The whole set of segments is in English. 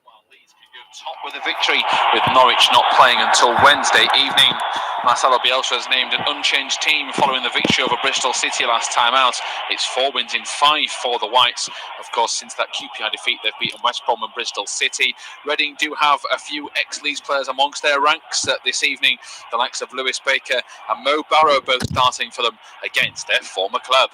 Meanwhile, Leeds can go top with a victory, with Norwich not playing until Wednesday evening. Marcelo Bielsa has named an unchanged team following the victory over Bristol City last time out. It's 4 wins in 5 for the Whites. Of course, since that QPR defeat, they've beaten West Brom and Bristol City. Reading do have a few ex-Leeds players amongst their ranks this evening. The likes of Lewis Baker and Mo Barrow both starting for them against their former club.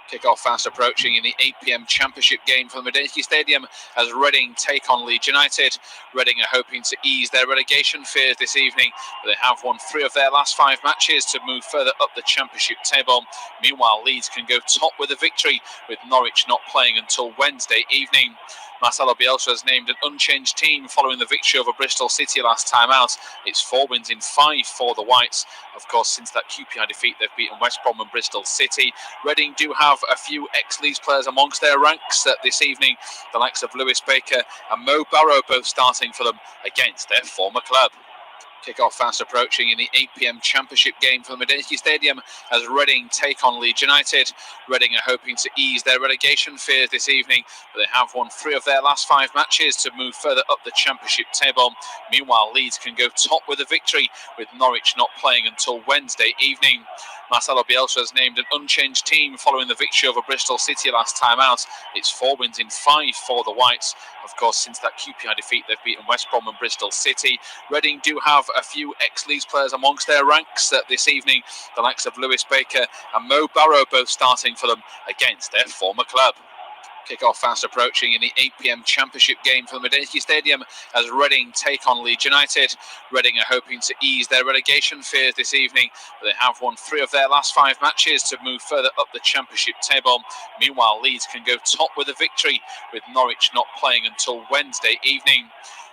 Kick-off fast approaching in the 8 p.m. Championship game from the Medici Stadium as Reading take on Leeds United. Reading are hoping to ease their relegation fears this evening, but they have won 3 of their last 5 matches to move further up the Championship table. Meanwhile, Leeds can go top with a victory, with Norwich not playing until Wednesday evening. Marcelo Bielsa has named an unchanged team following the victory over Bristol City last time out. It's 4 wins in 5 for the Whites. Of course, since that QPR defeat, they've beaten West Brom and Bristol City. Reading do have a few ex-Leeds players amongst their ranks this evening. The likes of Lewis Baker and Mo Barrow both starting for them against their former club. Kick-off fast approaching in the 8 p.m. Championship game from the Medici Stadium as Reading take on Leeds United. Reading are hoping to ease their relegation fears this evening, but they have won 3 of their last 5 matches to move further up the Championship table. Meanwhile, Leeds can go top with a victory, with Norwich not playing until Wednesday evening. Marcelo Bielsa has named an unchanged team following the victory over Bristol City last time out. It's 4 wins in 5 for the Whites. Of course, since that QPR defeat, they've beaten West Brom and Bristol City. Reading do have a few ex-Leeds players amongst their ranks this evening. The likes of Lewis Baker and Mo Barrow both starting for them against their former club. Kick-off fast approaching in the 8 p.m. Championship game from the Medici Stadium as Reading take on Leeds United. Reading are hoping to ease their relegation fears this evening, but they have won 3 of their last 5 matches to move further up the Championship table. Meanwhile, Leeds can go top with a victory, with Norwich not playing until Wednesday evening.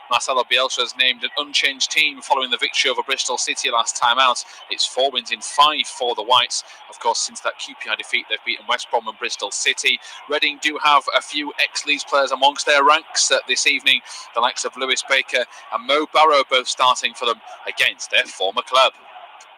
Marcelo Bielsa has named an unchanged team following the victory over Bristol City last time out. It's 4 wins in 5 for the Whites. Of course, since that QPR defeat, they've beaten West Brom and Bristol City. Reading do have a few ex-Leeds players amongst their ranks this evening. The likes of Lewis Baker and Mo Barrow both starting for them against their former club.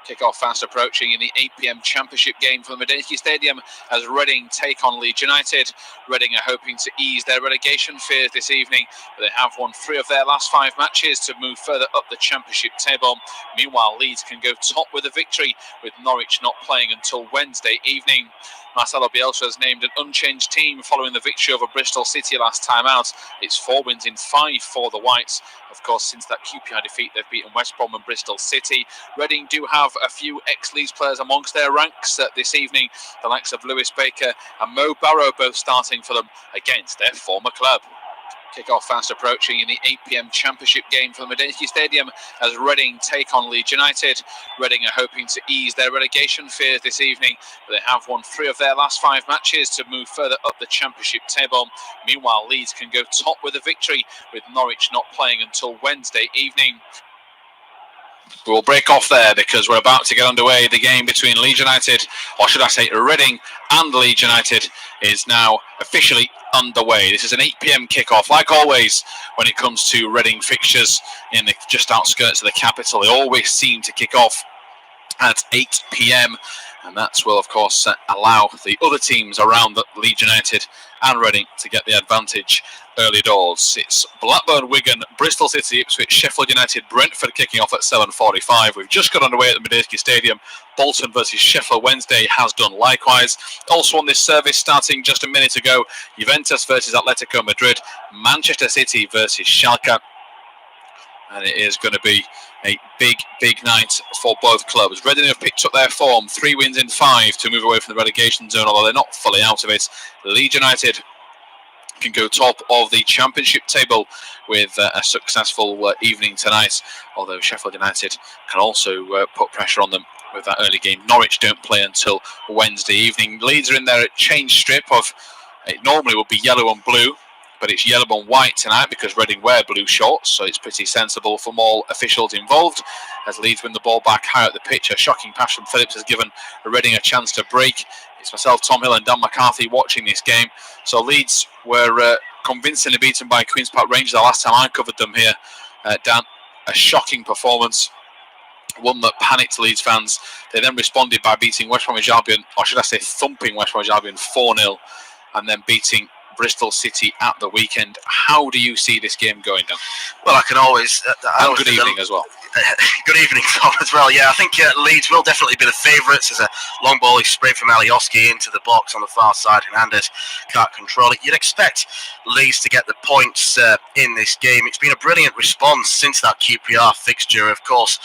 Kick-off fast approaching in the 8 p.m. Championship game from the Medici Stadium as Reading take on Leeds United. Reading are hoping to ease their relegation fears this evening, but they have won 3 of their last 5 matches to move further up the Championship table. Meanwhile, Leeds can go top with a victory, with Norwich not playing until Wednesday evening. Marcelo Bielsa has named an unchanged team following the victory over Bristol City last time out. It's 4 wins in 5 for the Whites. Of course, since that QPR defeat, they've beaten West Brom and Bristol City. Reading do have a few ex-Leeds players amongst their ranks this evening. The likes of Lewis Baker and Mo Barrow both starting for them against their former club. Kick-off fast approaching in the 8 p.m. Championship game from the Medici Stadium as Reading take on Leeds United. Reading are hoping to ease their relegation fears this evening, but they have won 3 of their last 5 matches to move further up the Championship table. Meanwhile, Leeds can go top with a victory, with Norwich not playing until Wednesday evening. We will break off there because we're about to get underway. The game between Leeds United, or should I say Reading and Leeds United, is now officially underway. This is an 8 p.m. kickoff. Like always, when it comes to Reading fixtures in the just outskirts of the capital, they always seem to kick off at 8 p.m. and that will, of course, allow the other teams around the Leeds United and Reading to get the advantage early doors. It's Blackburn, Wigan, Bristol City, Ipswich, Sheffield United, Brentford kicking off at 7:45. We've just got underway at the Medici Stadium. Bolton versus Sheffield Wednesday has done likewise. Also on this service, starting just a minute ago, Juventus versus Atletico Madrid, Manchester City versus Schalke. And it is going to be a big night for both clubs. Reading have picked up their form, 3 wins in 5 to move away from the relegation zone, although they're not fully out of it. Leeds United can go top of the Championship table with a successful evening tonight, although Sheffield United can also put pressure on them with that early game. Norwich don't play until Wednesday evening. Leeds are in their change strip of, it normally would be yellow and blue, but it's yellow and white tonight because Reading wear blue shorts, so it's pretty sensible from all officials involved. As Leeds win the ball back high up the pitch, a shocking pass from Phillips has given Reading a chance to break. It's myself, Tom Hill and Dan McCarthy watching this game. So Leeds were convincingly beaten by Queen's Park Rangers the last time I covered them here. Dan, a shocking performance, one that panicked Leeds fans. They then responded by beating West Bromwich Albion, or should I say thumping West Bromwich Albion 4-0, and then beating Bristol City at the weekend. How do you see this game going down? Well, I can always... and good evening as well. Good evening, Tom, as well. Yeah, I think Leeds will definitely be the favourites. There's a long ball is sprayed from Alioski into the box on the far side. Hernandez can't control it. You'd expect Leeds to get the points in this game. It's been a brilliant response since that QPR fixture. Of course,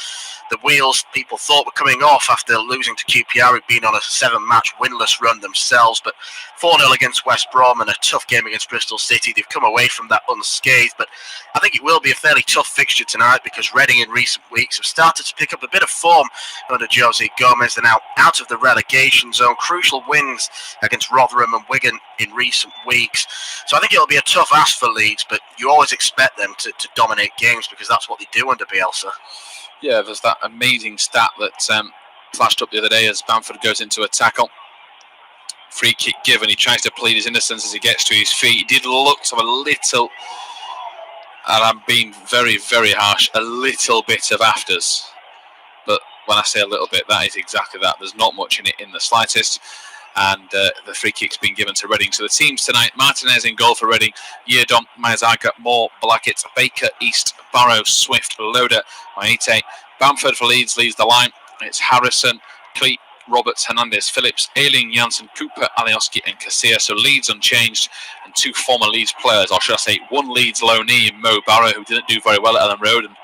the wheels people thought were coming off after losing to QPR, had been on a 7-match winless run themselves. But 4-0 against West Brom and a tough game against Bristol City. They've come away from that unscathed. But I think it will be a fairly tough fixture tonight because Reading in recent weeks have started to pick up a bit of form under Jose Gomez. They're now out of the relegation zone. Crucial wins against Rotherham and Wigan in recent weeks. So I think it'll be a tough ask for Leeds, but you always expect them to dominate games because that's what they do under Bielsa. Yeah, there's that amazing stat that flashed up the other day as Bamford goes into a tackle. Free kick given. He tries to plead his innocence as he gets to his feet. He did look to a little, and I'm being very, very harsh, a little bit of afters. But when I say a little bit, that is exactly that. There's not much in it in the slightest. And the free kick's been given to Reading. So the teams tonight: Martinez in goal for Reading, Yeardom, Maizaga, Moore, Blackett, Baker, East, Barrow, Swift, Loader, Maite. Bamford for Leeds leads the line. It's Harrison, Cleat, Roberts, Hernandez, Phillips, Ayling, Janssen, Cooper, Alioski and Casilla. So Leeds unchanged, and 2 former Leeds players, or should I say one Leeds loanee in Mo Barrow, who didn't do very well at Ellen Road. And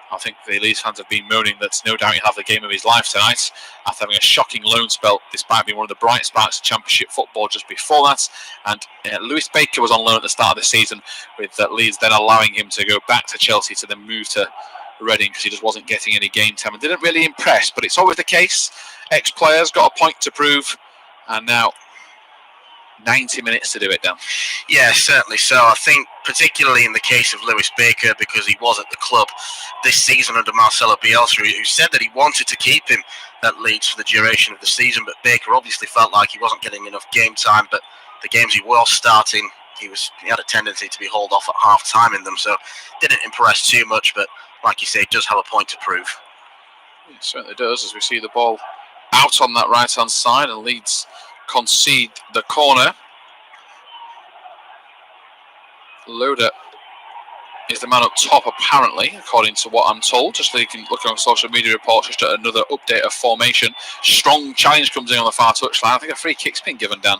I think the Leeds fans have been moaning that no doubt he'll have the game of his life tonight after having a shocking loan spell, despite being one of the bright sparks of Championship football just before that. And Lewis Baker was on loan at the start of the season, with Leeds then allowing him to go back to Chelsea to then move to Reading because he just wasn't getting any game time and didn't really impress. But it's always the case. Ex-players got a point to prove, and now 90 minutes to do it, Dan. Yeah, certainly so. I think particularly in the case of Lewis Baker, because he was at the club this season under Marcelo Bielsa, who said that he wanted to keep him at Leeds for the duration of the season, but Baker obviously felt like he wasn't getting enough game time. But the games he was starting, he had a tendency to be hauled off at half time in them, so didn't impress too much. But like you say, does have a point to prove. It certainly does, as we see the ball out on that right hand side, and Leeds concede the corner. Loader is the man up top, apparently, according to what I'm told. Just so you can look on social media reports, just at another update of formation. Strong challenge comes in on the far touchline. I think a free kick's been given, Dan.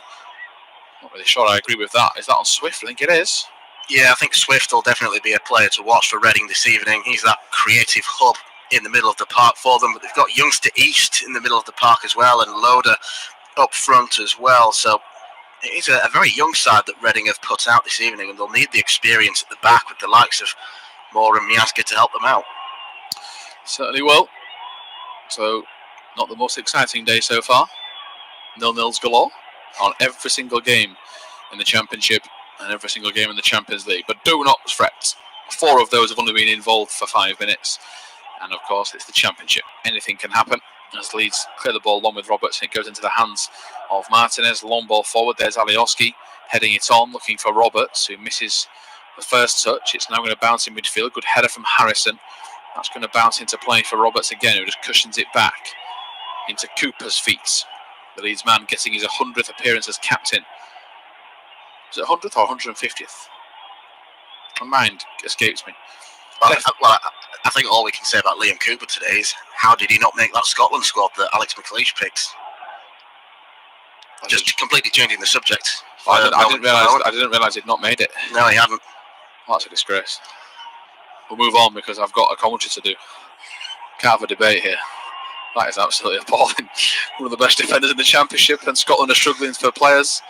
Not really sure I agree with that. Is that on Swift? I think it is. Yeah, I think Swift will definitely be a player to watch for Reading this evening. He's that creative hub in the middle of the park for them, but they've got Youngster East in the middle of the park as well, and Loader up front as well. So it's a very young side that Reading have put out this evening, and they'll need the experience at the back with the likes of Moore and Miazga to help them out. Certainly will. So, not the most exciting day so far. 0-0s galore on every single game in the Championship and every single game in the Champions League. But do not fret. 4 of those have only been involved for 5 minutes. And of course, it's the Championship. Anything can happen. As Leeds clear the ball along with Roberts, it goes into the hands of Martinez. Long ball forward. There's Alioski heading it on, looking for Roberts, who misses the first touch. It's now going to bounce in midfield. Good header from Harrison. That's going to bounce into play for Roberts again, who just cushions it back into Cooper's feet. The Leeds man getting his 100th appearance as captain. Is it 100th or 150th? My mind escapes me. I think all we can say about Liam Cooper today is how did he not make that Scotland squad that Alex McLeish picks? Just completely changing the subject. I didn't realise he'd not made it. No, he hadn't. Well, that's a disgrace. We'll move on because I've got a commentary to do. Can't have a debate here. That is absolutely appalling. One of the best defenders in the Championship, and Scotland are struggling for players.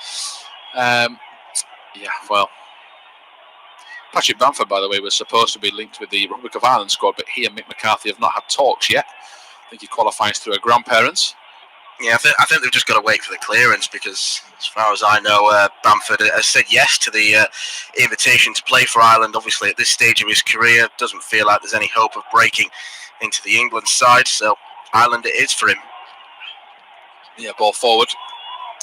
Patrick Bamford, by the way, was supposed to be linked with the Republic of Ireland squad, but he and Mick McCarthy have not had talks yet. I think he qualifies through her grandparents. Yeah, I think they've just got to wait for the clearance because, as far as I know, Bamford has said yes to the invitation to play for Ireland. Obviously, at this stage of his career, doesn't feel like there's any hope of breaking into the England side, so Ireland it is for him. Yeah, ball forward.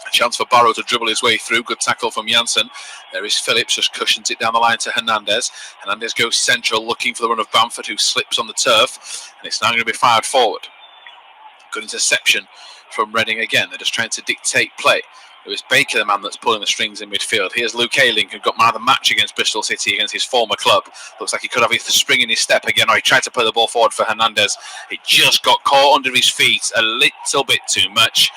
A chance for Barrow to dribble his way through. Good tackle from Janssen. There is Phillips, just cushions it down the line to Hernandez. Hernandez goes central, looking for the run of Bamford, who slips on the turf, and it's now going to be fired forward. Good interception from Reading again. They're just trying to dictate play. It was Baker, the man that's pulling the strings in midfield. Here's Luke Ayling, who got man of the match against Bristol City, against his former club. Looks like he could have a spring in his step again, or he tried to play the ball forward for Hernandez. It just got caught under his feet a little bit too much,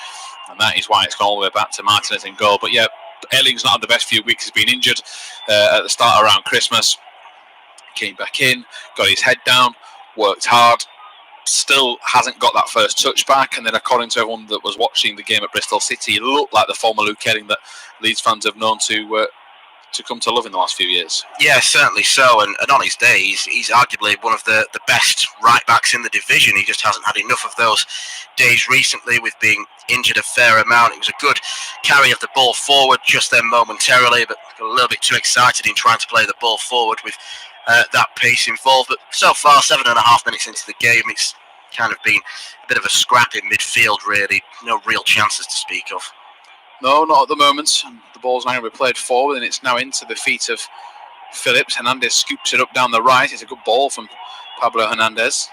and that is why it's gone all the way back to Martinez in goal. But yeah, Ayling's not had the best few weeks. He's been injured at the start around Christmas. Came back in, got his head down, worked hard. Still hasn't got that first touch back, and then according to everyone that was watching the game at Bristol City, he looked like the former Luke Ayling that Leeds fans have known to come to love in the last few years. Yeah, certainly so, and on his day, he's arguably one of the best right-backs in the division. He just hasn't had enough of those days recently with being injured a fair amount. It was a good carry of the ball forward just then momentarily, but got a little bit too excited in trying to play the ball forward with that pace involved. But so far, 7.5 minutes into the game, it's kind of been a bit of a scrap in midfield, really. No real chances to speak of. No, not at the moment. The ball's now going to be played forward, and it's now into the feet of Phillips. Hernandez scoops it up down the right. It's a good ball from Pablo Hernandez.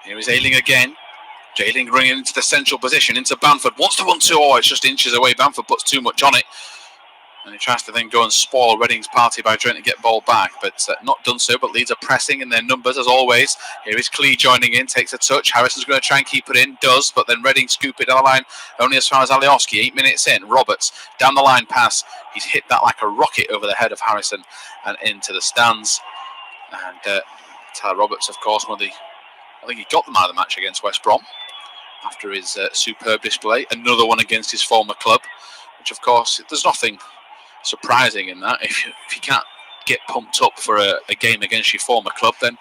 Here is Ayling again. Ayling running into the central position, into Bamford. Wants to 1-2. Oh, it's just inches away. Bamford puts too much on it. And he tries to then go and spoil Reading's party by trying to get ball back, but not done so. But Leeds are pressing in their numbers as always. Here is Clee joining in, takes a touch. Harrison's going to try and keep it in, does, but then Reading scoop it down the line only as far as Alioski. 8 minutes in, Roberts down the line pass. He's hit that like a rocket over the head of Harrison and into the stands. And Tyler Roberts, of course, I think he got the man of the match against West Brom after his superb display. Another one against his former club, which of course there's nothing surprising in that. If you can't get pumped up for a game against your former club, then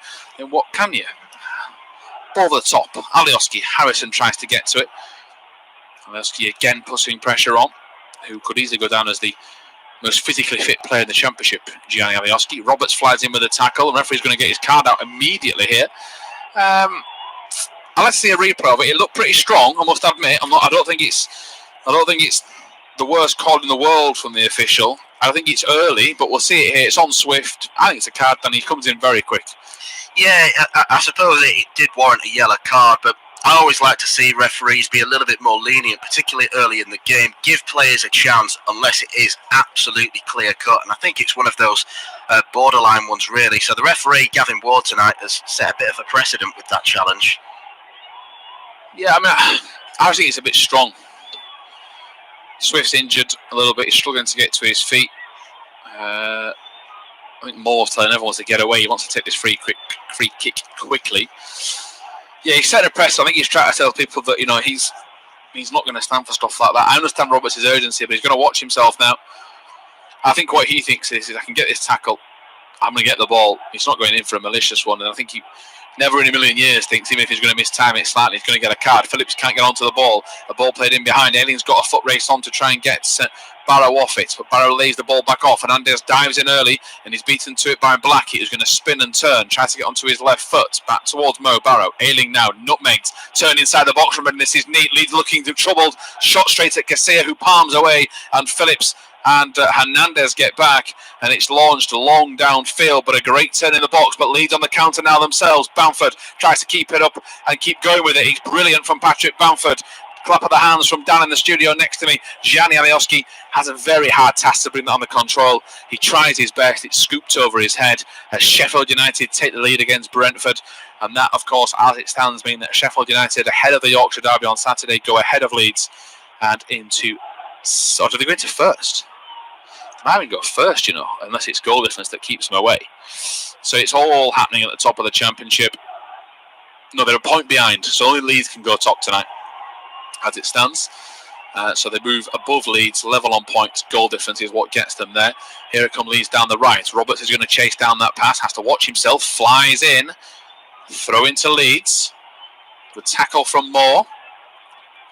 what can you? Ball over the top. Alioski. Harrison tries to get to it. Alioski again putting pressure on, who could easily go down as the most physically fit player in the championship, Gianni Alioski. Roberts flies in with a tackle. The referee's going to get his card out immediately here. Let's see a replay of it. It looked pretty strong, I must admit. I don't think it's the worst call in the world from the official. I think it's early, but we'll see it here. It's on Swift. I think it's a card, and he comes in very quick. Yeah, I suppose it did warrant a yellow card, but I always like to see referees be a little bit more lenient, particularly early in the game. Give players a chance unless it is absolutely clear cut, and I think it's one of those borderline ones, really. So the referee, Gavin Ward, tonight has set a bit of a precedent with that challenge. Yeah, I think it's a bit strong. Swift's injured a little bit. He's struggling to get to his feet. I think Moore's telling everyone to get away. He wants to take this free kick quickly. Yeah, he's set a press. I think he's trying to tell people that he's not going to stand for stuff like that. I understand Roberts' urgency, but he's going to watch himself now. I think what he thinks is I can get this tackle. I'm going to get the ball. He's not going in for a malicious one, and I think he never in a million years thinks even if he's going to miss time it slightly, he's going to get a card. Phillips can't get onto the ball. A ball played in behind. Ayling's got a foot race on to try and get Barrow off it, but Barrow lays the ball back off. Hernandez dives in early, and he's beaten to it by Black. He was going to spin and turn, tries to get onto his left foot, back towards Mo Barrow. Ayling now, nutmegged, turn inside the box from This is neat. Leeds looking troubled. Shot straight at Casilla, who palms away, and Phillips and Hernandez get back, and it's launched long downfield, but a great turn in the box. But Leeds on the counter now themselves. Bamford tries to keep it up and keep going with it. He's brilliant from Patrick Bamford. Clap of the hands from Dan in the studio next to me. Gianni Alioski has a very hard task to bring that under control. He tries his best. It's scooped over his head as Sheffield United take the lead against Brentford. And that, of course, as it stands, means that Sheffield United, ahead of the Yorkshire Derby on Saturday, go ahead of Leeds and into... Or do they go into first? I haven't got first, unless it's goal difference that keeps them away. So it's all happening at the top of the championship. No, they're a point behind, so only Leeds can go top tonight, as it stands. So they move above Leeds, level on points. Goal difference is what gets them there. Here it comes Leeds down the right. Roberts is going to chase down that pass, has to watch himself, flies in, throw into Leeds. Good tackle from Moore.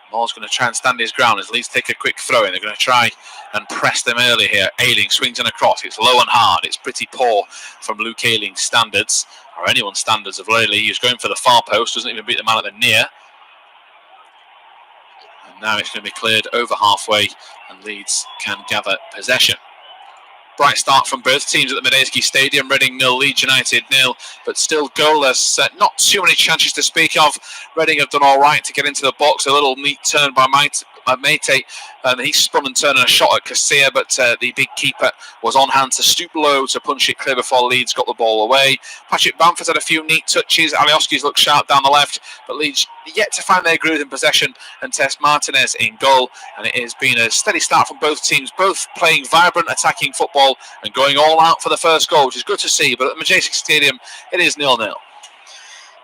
Moore's going to try and stand his ground as Leeds take a quick throw in. They're going to try and press them early here. Ayling swings in across. It's low and hard. It's pretty poor from Luke Ayling's standards, or anyone's standards of lately. He's going for the far post, doesn't even beat the man at the near. And now it's going to be cleared over halfway, and Leeds can gather possession. Bright start from both teams at the Medeski Stadium. Reading 0, Leeds United 0, but still goalless. Not too many chances to speak of. Reading have done all right to get into the box. A little neat turn by Mate, and he spun and turned a shot at Casilla, but the big keeper was on hand to stoop low to punch it clear before Leeds got the ball away. Patrick Bamford had a few neat touches. Alioski's looked sharp down the left, but Leeds yet to find their groove in possession and test Martinez in goal. And it has been a steady start from both teams, both playing vibrant attacking football and going all out for the first goal, which is good to see. But at the Majestic Stadium, it is 0-0.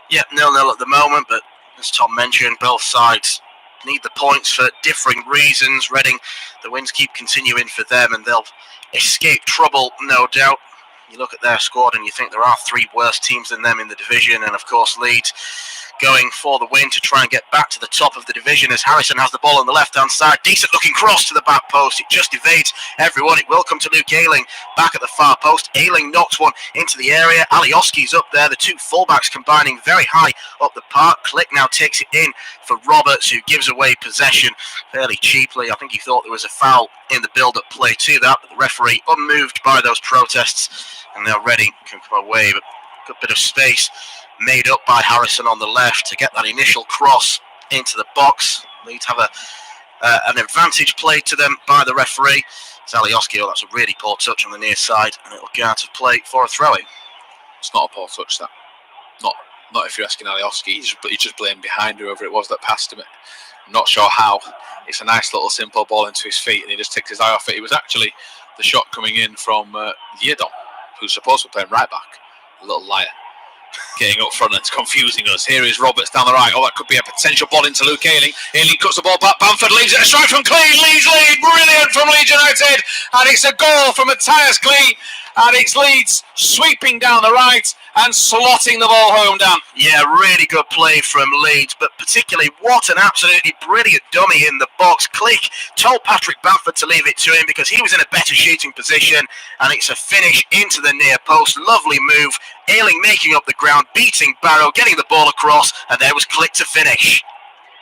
Yeah, 0-0 at the moment, but as Tom mentioned, both sides need the points for differing reasons. Reading, the wins keep continuing for them, and they'll escape trouble, no doubt. You look at their squad and you think there are three worse teams than them in the division, and of course Leeds going for the win to try and get back to the top of the division as Harrison has the ball on the left-hand side. Decent looking cross to the back post. It just evades everyone. It will come to Luke Ayling back at the far post. Ayling knocks one into the area. Alioski's up there. The two fullbacks combining very high up the park. Click now takes it in for Roberts, who gives away possession fairly cheaply. I think he thought there was a foul in the build-up play to that, but the referee, unmoved by those protests, and now Reading can come away. But good bit of space made up by Harrison on the left to get that initial cross into the box. Leeds have an advantage played to them by the referee. It's Alioski. Oh, that's a really poor touch on the near side, and it'll go out of play for a throw-in. It's not a poor touch, that. Not if you're asking Alioski. He just blamed behind whoever it was that passed him it. I'm not sure how. It's a nice little simple ball into his feet, and he just takes his eye off it. It was actually the shot coming in from Yedon, who's supposed to be playing right back. A little liar. Getting up front and confusing us. Here is Roberts down the right. Oh, that could be a potential ball into Luke Ayling. Ayling cuts the ball back. Bamford leaves it. A strike from Clee. Leeds lead. Brilliant from Leeds United. And it's a goal from Matthias Clee. And it's Leeds sweeping down the right and slotting the ball home, Dan. Yeah, really good play from Leeds, but particularly what an absolutely brilliant dummy in the box. Click told Patrick Bamford to leave it to him because he was in a better shooting position, and it's a finish into the near post. Lovely move. Ayling making up the ground, beating Barrow, getting the ball across, and there was Click to finish.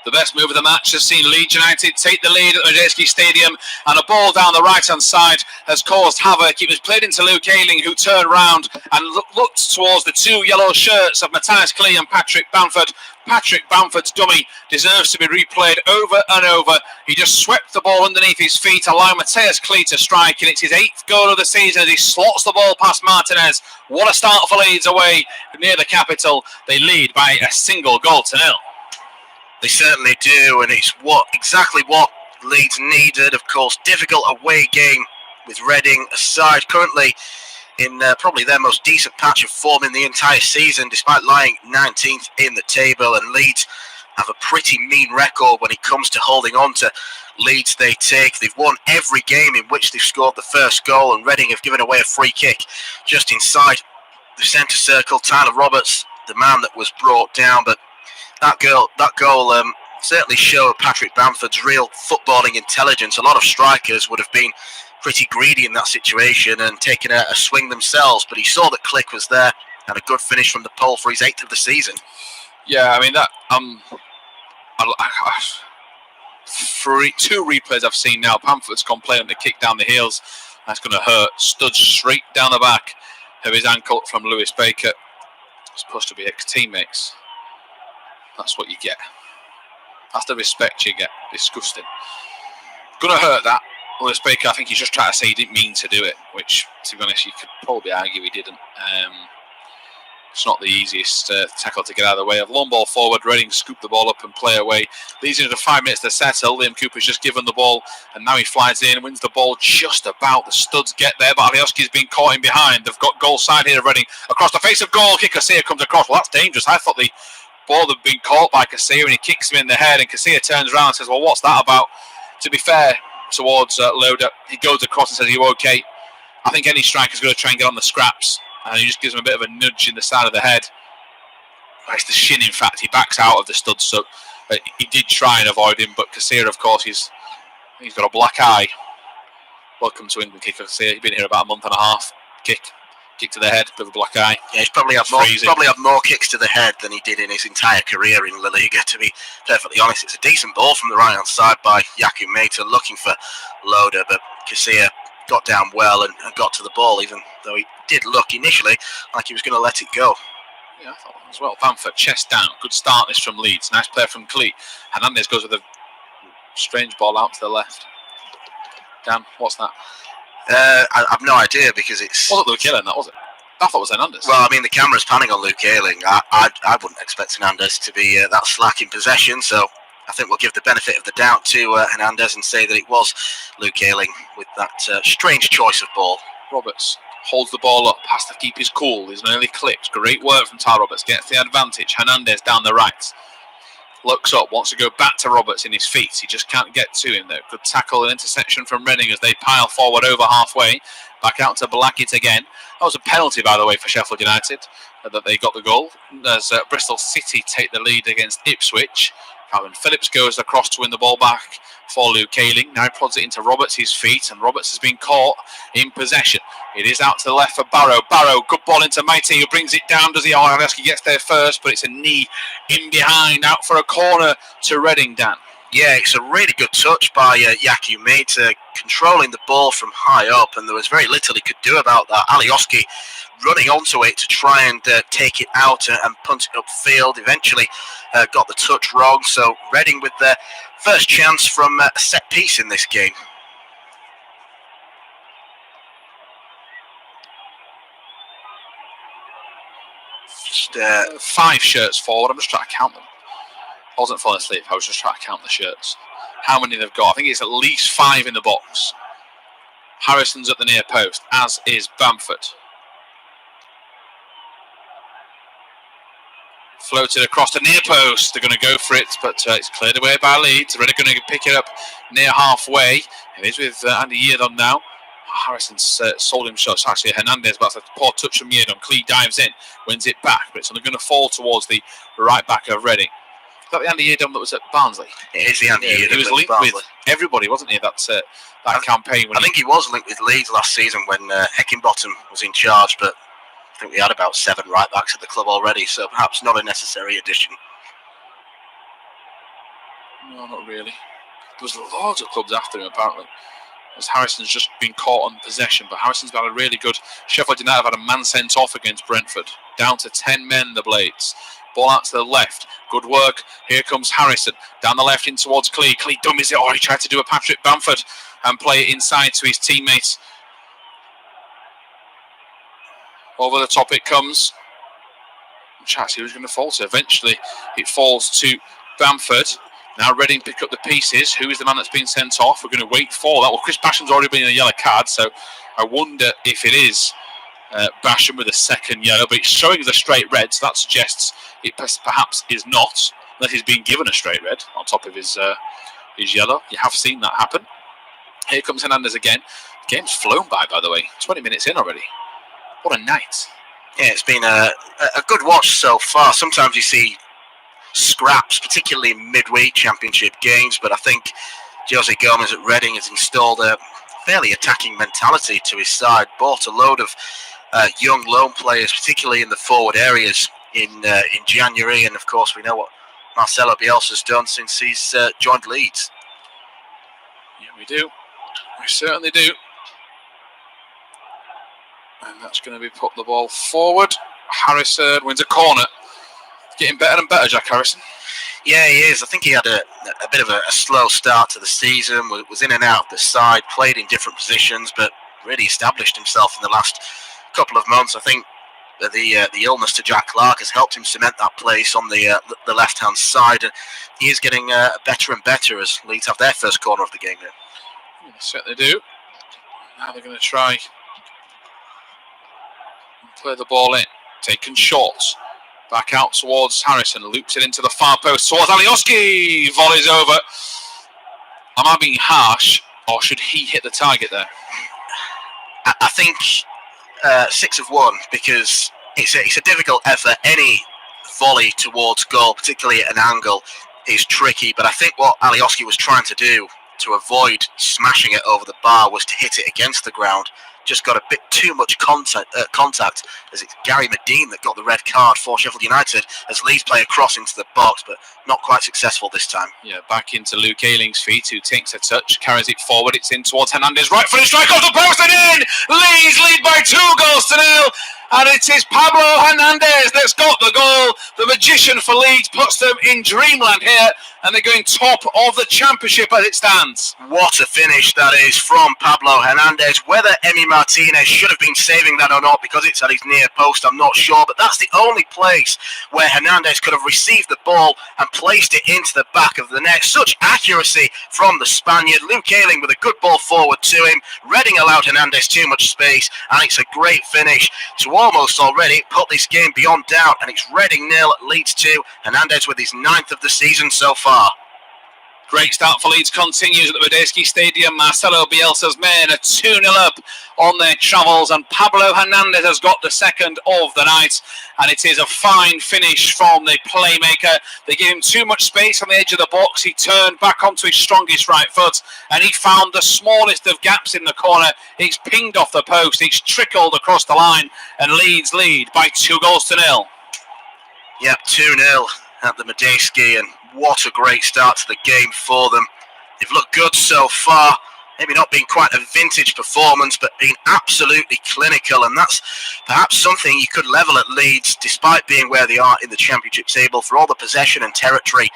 The best move of the match has seen Leeds United take the lead at the Majestic Stadium, and a ball down the right-hand side has caused havoc. It was played into Luke Ayling, who turned round and looked towards the two yellow shirts of Matthias Clee and Patrick Bamford. Patrick Bamford's dummy deserves to be replayed over and over. He just swept the ball underneath his feet, allowing Matthias Clee to strike, and it's his 8th goal of the season as he slots the ball past Martinez. What a start for Leeds away near the capital. They lead by a single goal to nil. They certainly do, and it's exactly what Leeds needed. Of course, difficult away game with Reading aside, currently in probably their most decent patch of form in the entire season, despite lying 19th in the table. And Leeds have a pretty mean record when it comes to holding on to leads they take. They've won every game in which they've scored the first goal, and Reading have given away a free kick just inside the centre circle. Tyler Roberts, the man that was brought down, but that goal certainly showed Patrick Bamford's real footballing intelligence. A lot of strikers would have been pretty greedy in that situation and taken a swing themselves, but he saw that Click was there, and a good finish from the pole for his 8th of the season. Yeah, I mean, that two replays I've seen now. Bamford's complaining the kick down the heels. That's going to hurt. Stood straight down the back of his ankle from Lewis Baker. Supposed to be ex-teammates. That's what you get. That's the respect you get. Disgusting. Gonna hurt that. Lewis Baker, I think he's just trying to say he didn't mean to do it, which, to be honest, you could probably argue he didn't. It's not the easiest tackle to get out of the way. Long ball forward, Reading scoop the ball up and play away. Leads into 5 minutes to settle. Liam Cooper's just given the ball, and now he flies in, wins the ball just about. The studs get there, but Alioski's been caught in behind. They've got goal side here of Reading. Across the face of goal, Casilla comes across. Well, that's dangerous. I thought the ball had been caught by Casilla, and he kicks him in the head, and Casilla turns around and says, well, what's that about? To be fair towards Loader, he goes across and says, are you okay? I think any striker's going to try and get on the scraps, and he just gives him a bit of a nudge in the side of the head. It's the shin, in fact. He backs out of the studs, so he did try and avoid him, but Casilla, of course, he's got a black eye. Welcome to England, Casilla. He's been here about a month and a half. Kick to the head, bit of a black eye. Yeah, he's probably had more kicks to the head than he did in his entire career in La Liga, to be perfectly honest. It's a decent ball from the right-hand side by Yaku Meta, looking for Loader, but Casilla got down well and got to the ball, even though he did look initially like he was going to let it go. Yeah, I thought as well. Bamford, chest down. Good start this from Leeds. Nice play from Clee. Hernandez goes with a Strange ball out to the left. Dan, what's that? I have no idea because it's... Wasn't Luke Ayling, that was it? I thought it was Hernandez. Well, I mean, the camera's panning on Luke Ayling. I wouldn't expect Hernandez to be that slack in possession, so I think we'll give the benefit of the doubt to Hernandez and say that it was Luke Ayling with that strange choice of ball. Roberts holds the ball up, has to keep his cool. He's nearly clipped. Great work from Ty Roberts. Gets the advantage. Hernandez down the right. Looks up, wants to go back to Roberts in his feet. He just can't get to him, though. Good tackle and interception from Reading as they pile forward over halfway. Back out to Blackett again. That was a penalty, by the way, for Sheffield United, that they got the goal. As Bristol City take the lead against Ipswich. Calvin Phillips goes across to win the ball back for Luke Ayling. Now he prods it into Roberts' feet, and Roberts has been caught in possession. It is out to the left for Barrow. Barrow, good ball into Mighty, who brings it down. Does he? He gets there first, but it's a knee in behind, out for a corner to Reading, Dan. Yeah, it's a really good touch by Yaku Meita, controlling the ball from high up, and there was very little he could do about that. Alioski running onto it to try and take it out and punt it upfield. Eventually got the touch wrong, so Reading with their first chance from a set piece in this game. Just 5 shirts forward. I'm just trying to count them. I wasn't falling asleep. I was just trying to count the shirts. How many they've got? I think it's at least 5 in the box. Harrison's at the near post, as is Bamford. Floated across the near post. They're going to go for it, but it's cleared away by Leeds. They're going to pick it up near halfway. It is with Andy Yeardon now. Harrison's sold him shots. Actually, Hernandez, but that's a poor touch from Yeardon. Clee dives in, wins it back, but it's only going to fall towards the right back of Reading. Is that the Andy Yeardon that was at Barnsley? It is the Andy Yeardon. He was linked with everybody, wasn't he? That campaign. I think he was linked with Leeds last season when Heckingbottom was in charge, but I think we had about 7 right backs at the club already, so perhaps not a necessary addition. No, not really. There was loads of clubs after him, apparently. As Harrison's just been caught on possession, but Harrison's got a really good... Sheffield United have had a man sent off against Brentford. Down to 10 men, the Blades. Ball out to the left. Good work. Here comes Harrison. Down the left in towards Clee. Clee dummies it. He tried to do a Patrick Bamford and play it inside to his teammates. Over the top it comes. He was going to fall to. Eventually it falls to Bamford. Now Reading pick up the pieces. Who is the man that's been sent off? We're going to wait for that. Well, Chris Basham's already been in a yellow card, so I wonder if it is Basham with a second yellow, but it's showing as a straight red, so that suggests it perhaps is not, unless he's been given a straight red on top of his yellow. You have seen that happen. Here comes Hernandez again. The game's flown by the way. 20 minutes in already. What a night. Yeah, it's been a good watch so far. Sometimes you see scraps, particularly midweek championship games, but I think Jose Gomez at Reading has installed a fairly attacking mentality to his side. Bought a load of young loan players, particularly in the forward areas in January, and of course we know what Marcelo Bielsa's done since he's joined Leeds. Yeah, we do. We certainly do. And that's going to be put the ball forward. Harrison wins a corner. Getting better and better, Jack Harrison. Yeah, he is. I think he had a bit of a slow start to the season, was in and out of the side, played in different positions, but really established himself in the last couple of months. I think the illness to Jack Clark has helped him cement that place on the left-hand side, and he is getting better and better as Leeds have their first corner of the game now. They certainly do. Now they're going to try and play the ball in, taken short. Back out towards Harrison, loops it into the far post towards Alioski. Volleys over. Am I being harsh, or should he hit the target there? I think 6 of 1, because it's a difficult effort. Any volley towards goal, particularly at an angle, is tricky. But I think what Alioski was trying to do to avoid smashing it over the bar was to hit it against the ground. Just got a bit too much contact as it's Gary Medine that got the red card for Sheffield United as Leeds play a cross into the box, but not quite successful this time. Yeah, back into Luke Ayling's feet, who takes a touch, carries it forward. It's in towards Hernandez, right footed strike off the post and in. Leeds lead by 2-0. And it is Pablo Hernandez that's got the goal. The magician for Leeds puts them in dreamland here, and they're going top of the championship as it stands. What a finish that is from Pablo Hernandez. Whether Emi Martinez should have been saving that or not because it's at his near post, I'm not sure. But that's the only place where Hernandez could have received the ball and placed it into the back of the net. Such accuracy from the Spaniard. Luke Ayling with a good ball forward to him. Reading allowed Hernandez too much space, and it's a great finish to almost already put this game beyond doubt. And it's Reading 0, Leeds 2. Hernandez with his 9th of the season so far. Great start for Leeds continues at the Medeski Stadium. Marcelo Bielsa's men are 2-0 up on their travels, and Pablo Hernandez has got the second of the night, and it is a fine finish from the playmaker. They gave him too much space on the edge of the box. He turned back onto his strongest right foot, and he found the smallest of gaps in the corner. It's pinged off the post, it's trickled across the line, and Leeds lead by 2-0. Yep, 2-0 at the Medeski, and what a great start to the game for them. They've looked good so far. Maybe not being quite a vintage performance, but being absolutely clinical, and that's perhaps something you could level at Leeds, despite being where they are in the Championship table. For all the possession and territory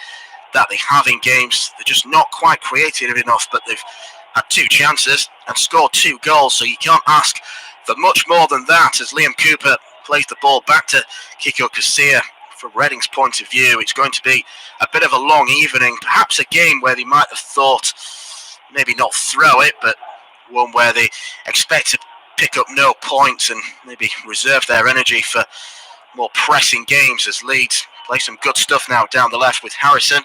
that they have in games, they're just not quite creative enough, but they've had 2 chances and scored 2 goals, so you can't ask for much more than that as Liam Cooper plays the ball back to Kiko Casilla. From Reading's point of view, it's going to be a bit of a long evening, perhaps a game where they might have thought maybe not throw it, but one where they expect to pick up no points and maybe reserve their energy for more pressing games as Leeds play some good stuff now down the left with Harrison.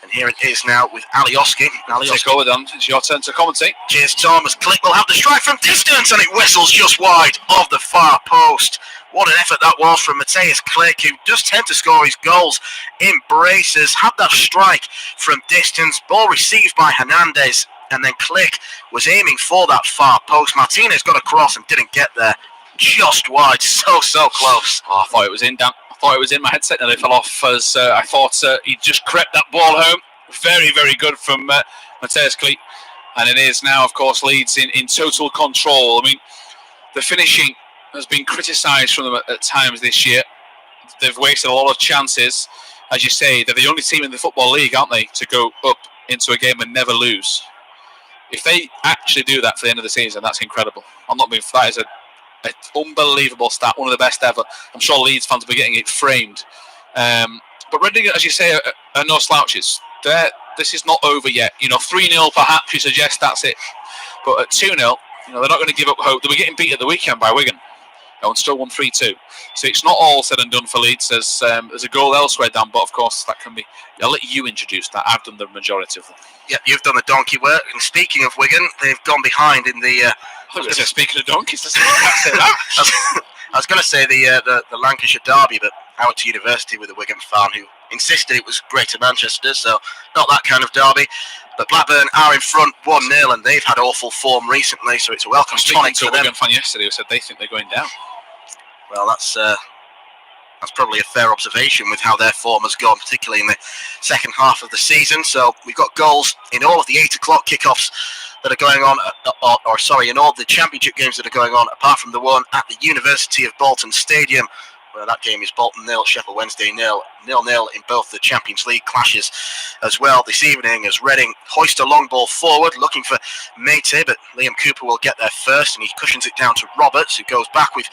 And here it is now with Alioski. Take over then. It's your turn to commentate. Cheers, Thomas. Click will have the strike from distance, and it whistles just wide of the far post. What an effort that was from Mateus Click, who does tend to score his goals in braces. Had that strike from distance. Ball received by Hernandez, and then Click was aiming for that far post. Martinez got across and didn't get there. Just wide. So close. Oh, I thought it was in, Dan. I thought it was in. My headset nearly fell off as I thought he just crept that ball home. Very, very good from Mateus Click. And it is now, of course, Leeds in total control. I mean, the finishing has been criticised from them at times this year. They've wasted a lot of chances. As you say, they're the only team in the Football League, aren't they, to go up into a game and never lose. If they actually do that for the end of the season, that's incredible. I'm not being. That is an unbelievable stat, one of the best ever. I'm sure Leeds fans will be getting it framed. But Reading, as you say, are no slouches. This is not over yet. 3-0 perhaps you suggest that's it. But at 2-0, they're not going to give up hope. They were getting beat at the weekend by Wigan. And still won 3-2. So it's not all said and done for Leeds. There's a goal elsewhere, Dan, but of course that can be. I'll let you introduce that. I've done the majority of them. Yeah, you've done the donkey work. And speaking of Wigan, they've gone behind in the. Speaking of donkeys, I can't say that. I was going to say the Lancashire derby, but I went to university with a Wigan fan who insisted it was Greater Manchester, so not that kind of derby. But Blackburn are in front 1-0, and they've had awful form recently, so it's a welcome tonic to for a them. Wigan fan yesterday who said they think they're going down. Well, that's probably a fair observation with how their form has gone, particularly in the second half of the season. So we've got goals in all of the 8 o'clock kickoffs that are going on, in all the championship games that are going on, apart from the one at the University of Bolton Stadium, where that game is Bolton 0, Sheffield Wednesday 0, 0-0 in both the Champions League clashes as well this evening, as Reading hoist a long ball forward, looking for Mate, but Liam Cooper will get there first, and he cushions it down to Roberts, who goes back with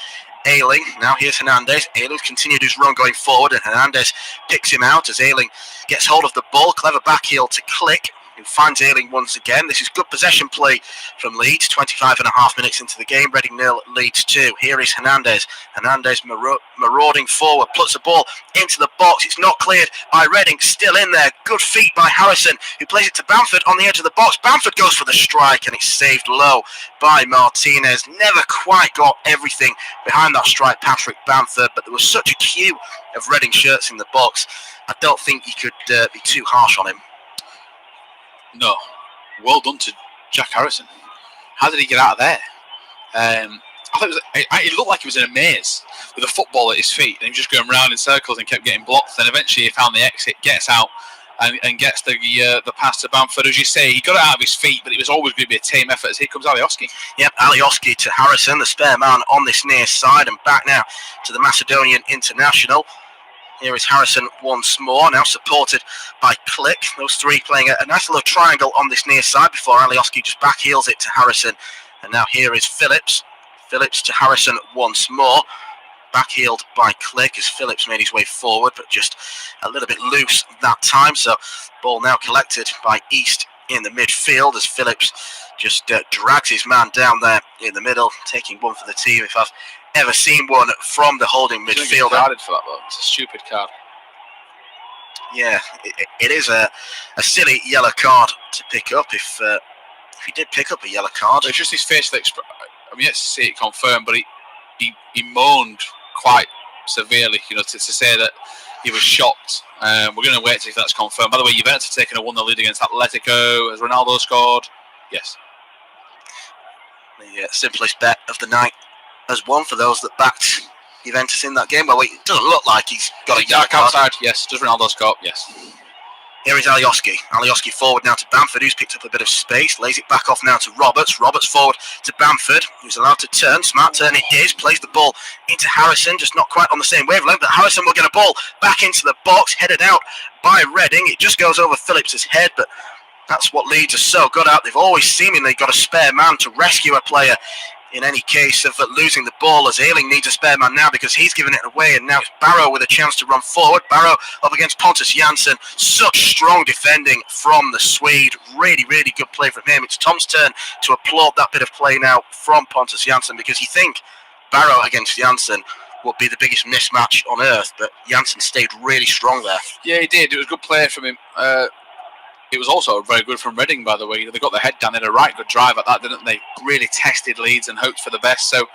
Ayling. Now here's Hernandez. Ayling continued his run going forward, and Hernandez picks him out as Ayling gets hold of the ball. Clever backheel to Click, who finds Ayling once again. This is good possession play from Leeds. 25 and a half minutes into the game. Reading 0, Leeds 2. Here is Hernandez. Hernandez marauding forward. Puts the ball into the box. It's not cleared by Reading. Still in there. Good feet by Harrison, who plays it to Bamford on the edge of the box. Bamford goes for the strike, and it's saved low by Martinez. Never quite got everything behind that strike, Patrick Bamford, but there was such a queue of Reading shirts in the box. I don't think you could be too harsh on him. No. Well done to Jack Harrison. How did he get out of there? I thought it looked like he was in a maze with a football at his feet, and he was just going round in circles and kept getting blocked. Then eventually he found the exit, gets out, and gets the pass to Bamford. As you say, he got it out of his feet, but it was always going to be a team effort. As here comes Alioski. Yep, Alioski to Harrison, the spare man on this near side, and back now to the Macedonian international. Here is Harrison once more, now supported by Click. Those three playing a nice little triangle on this near side before Alioski just back heels it to Harrison. And now here is Phillips. Phillips to Harrison once more. Back-heeled by Click as Phillips made his way forward, but just a little bit loose that time. So ball now collected by East in the midfield as Phillips just drags his man down there in the middle, taking one for the team if I've ever seen one from the holding midfielder. Carded for that though. It's a stupid card. Yeah, it is a silly yellow card to pick up if he did pick up a yellow card. But it's just his facial expression. I mean, yet to see it confirmed, but he moaned quite severely, to say that he was shocked. We're going to wait to see if that's confirmed. By the way, Juventus have taken a 1-0 lead against Atletico. Has Ronaldo scored? Yes. The simplest bet of the night has won for those that backed Juventus in that game. Well, it doesn't look like he's got a yellow card. Outside, yes. Does Ronaldo score? Yes. Here is Alioski. Alioski forward now to Bamford, who's picked up a bit of space. Lays it back off now to Roberts. Roberts forward to Bamford, who's allowed to turn. Smart turn it is. Plays the ball into Harrison, just not quite on the same wavelength, but Harrison will get a ball back into the box, headed out by Reading. It just goes over Phillips' head, but that's what Leeds are so good at. They've always seemingly got a spare man to rescue a player in any case of losing the ball, as Ayling needs a spare man now because he's given it away, and now it's Barrow with a chance to run forward. Barrow up against Pontus Jansson. Such strong defending from the Swede. Really, really good play from him. It's Tom's turn to applaud that bit of play now from Pontus Jansson, because you think Barrow against Jansson would be the biggest mismatch on earth, but Jansson stayed really strong there. Yeah, he did. It was a good play from him. It was also very good from Reading, by the way. They got their head down. They had a right good drive at that, didn't they? Really tested Leeds and hoped for the best. So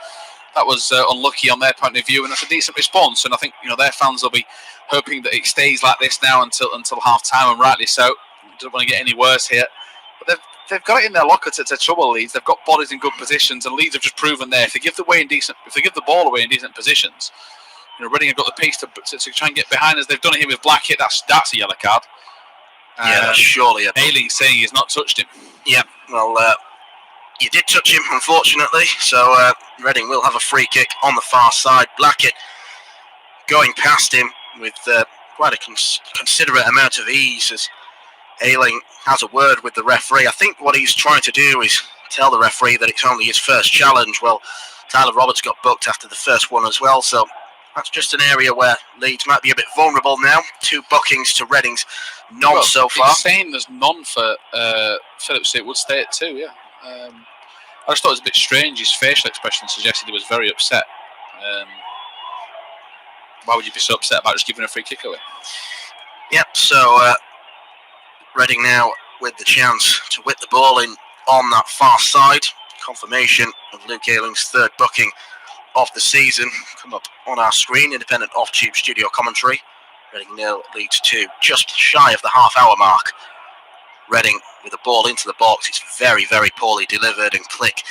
that was unlucky on their point of view, and that's a decent response. And I think their fans will be hoping that it stays like this now until half time, and rightly so. Don't want to get any worse here. But they've got it in their locker to trouble Leeds. They've got bodies in good positions, and Leeds have just proven there if they give the ball away in decent positions, Reading have got the pace to try and get behind us. They've done it here with Blackett. That's a yellow card. Yeah, that's surely a... Ayling saying he's not touched him. Yeah, well, you did touch him, unfortunately, so Reading will have a free kick on the far side. Blackett going past him with quite a considerate amount of ease as Ayling has a word with the referee. I think what he's trying to do is tell the referee that it's only his first challenge. Well, Tyler Roberts got booked after the first one as well, so that's just an area where Leeds might be a bit vulnerable now. 2 bookings to Reading's none so far. It's saying there's none for Phillips. It would stay at 2, yeah. I just thought it was a bit strange. His facial expression suggested he was very upset. Why would you be so upset about just giving a free kick away? Yep, so Reading now with the chance to whip the ball in on that far side. Confirmation of Luke Ayling's 3rd booking of the season come up on our screen. Independent off-tube studio commentary. Reading 0, Leeds 2, just shy of the half-hour mark. Reading with the ball into the box. It's very, very poorly delivered, and Click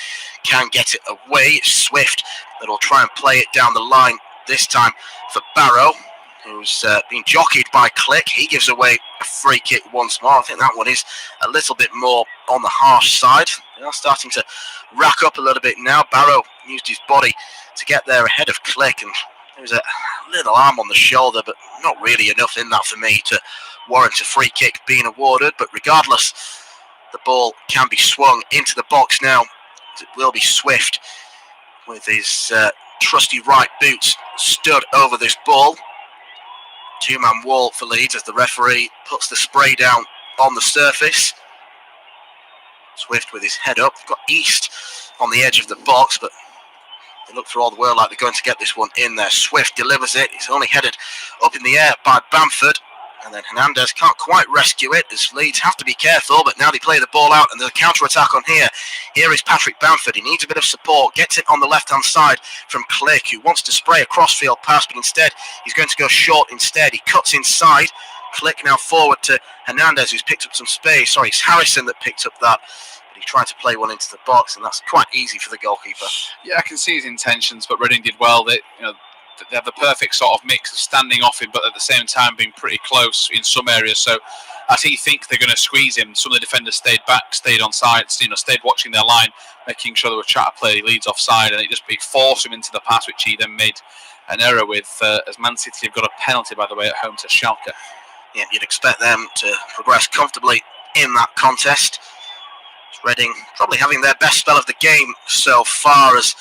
can get it away. It's Swift that'll try and play it down the line this time for Barrow, who's been jockeyed by Click. He gives away a free kick once more. I think that one is a little bit more on the harsh side. They are starting to rack up a little bit now. Barrow used his body to get there ahead of Click, and there was a little arm on the shoulder, but not really enough in that for me to warrant a free kick being awarded. But regardless, the ball can be swung into the box now. It will be Swift with his trusty right boots stood over this ball. 2-man wall for Leeds as the referee puts the spray down on the surface. Swift with his head up. They've got East on the edge of the box, but they look for all the world like they're going to get this one in there. Swift delivers it. It's only headed up in the air by Bamford. And then Hernandez can't quite rescue it as Leeds have to be careful, but now they play the ball out and there's a counter-attack on here. Here is Patrick Bamford. He needs a bit of support. Gets it on the left-hand side from Click, who wants to spray a crossfield pass, but instead he's going to go short instead. He cuts inside. Click now forward to Hernandez, who's picked up some space. Sorry, it's Harrison that picked up that. But he tried to play one into the box, and that's quite easy for the goalkeeper. Yeah, I can see his intentions, but Reading did well. they have the perfect sort of mix of standing off him, but at the same time being pretty close in some areas. So as he thinks they're going to squeeze him, some of the defenders stayed back, stayed on side, stayed watching their line, making sure they were trying to play Leeds offside, and it forced him into the pass, which he then made an error with. As Man City have got a penalty, by the way, at home to Schalke. Yeah, you'd expect them to progress comfortably in that contest. Reading probably having their best spell of the game so far, as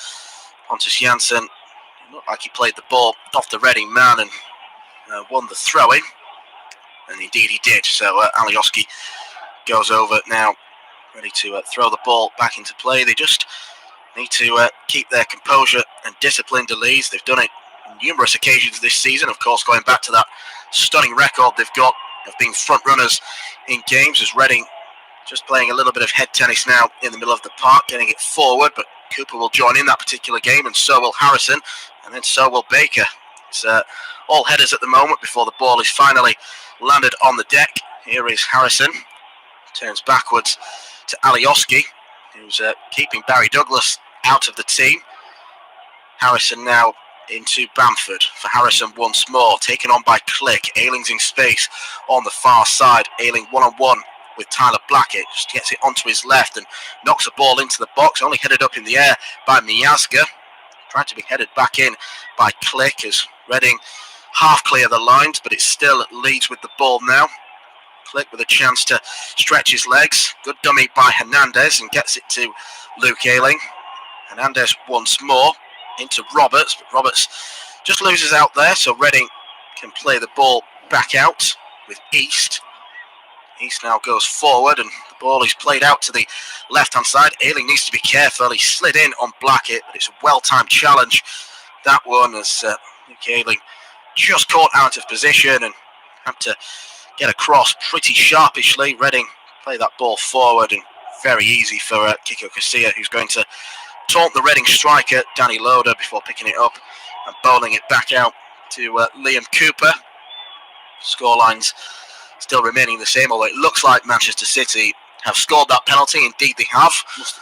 Pontus Jansson looked like he played the ball off the Reading man and won the throw-in. And indeed he did. So Alioski goes over now, ready to throw the ball back into play. They just need to keep their composure and discipline to Leeds. They've done it on numerous occasions this season, of course, going back to that stunning record they've got of being front runners in games, as Reading just playing a little bit of head tennis now in the middle of the park, getting it forward, but Cooper will join in that particular game, and so will Harrison, and then so will Baker. It's all headers at the moment before the ball is finally landed on the deck. Here is Harrison, turns backwards to Alioski, who's keeping Barry Douglas out of the team. Harrison now into Bamford for Harrison once more, taken on by Click. Ayling's in space on the far side. Ayling one-on-one with Tyler Blackett, just gets it onto his left and knocks the ball into the box, only headed up in the air by Miazga. Tried to be headed back in by Click as Reading half clear the lines, but it still Leeds with the ball now. Click with a chance to stretch his legs. Good dummy by Hernandez and gets it to Luke Ayling. Hernandez once more into Roberts, but Roberts just loses out there, so Reading can play the ball back out with East. East now goes forward and the ball is played out to the left-hand side. Ayling needs to be careful. He slid in on Blackett, but it's a well-timed challenge. That one, as Luke Ayling just caught out of position and had to get across pretty sharpishly. Reading play that ball forward, and very easy for Kiko Casilla, who's going to taunt the Reading striker, Danny Loader, before picking it up and bowling it back out to Liam Cooper. Scorelines still remaining the same, although it looks like Manchester City have scored that penalty. Indeed they have.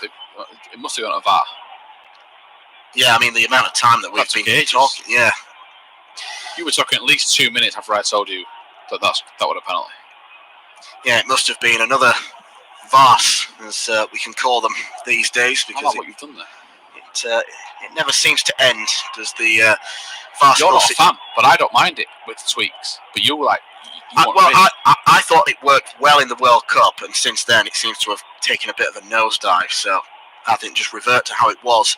It must have gone to VAR. Yeah, I mean, the amount of time that we've been talking. Yeah. You were talking at least 2 minutes after I told you that was a penalty. Yeah, it must have been another farce, as we can call them these days, because what you've done there. It never seems to end. Does the farce? You're not a fan, but I don't mind it with tweaks. But you were like, I thought it worked well in the World Cup, and since then it seems to have taken a bit of a nosedive. So I think just revert to how it was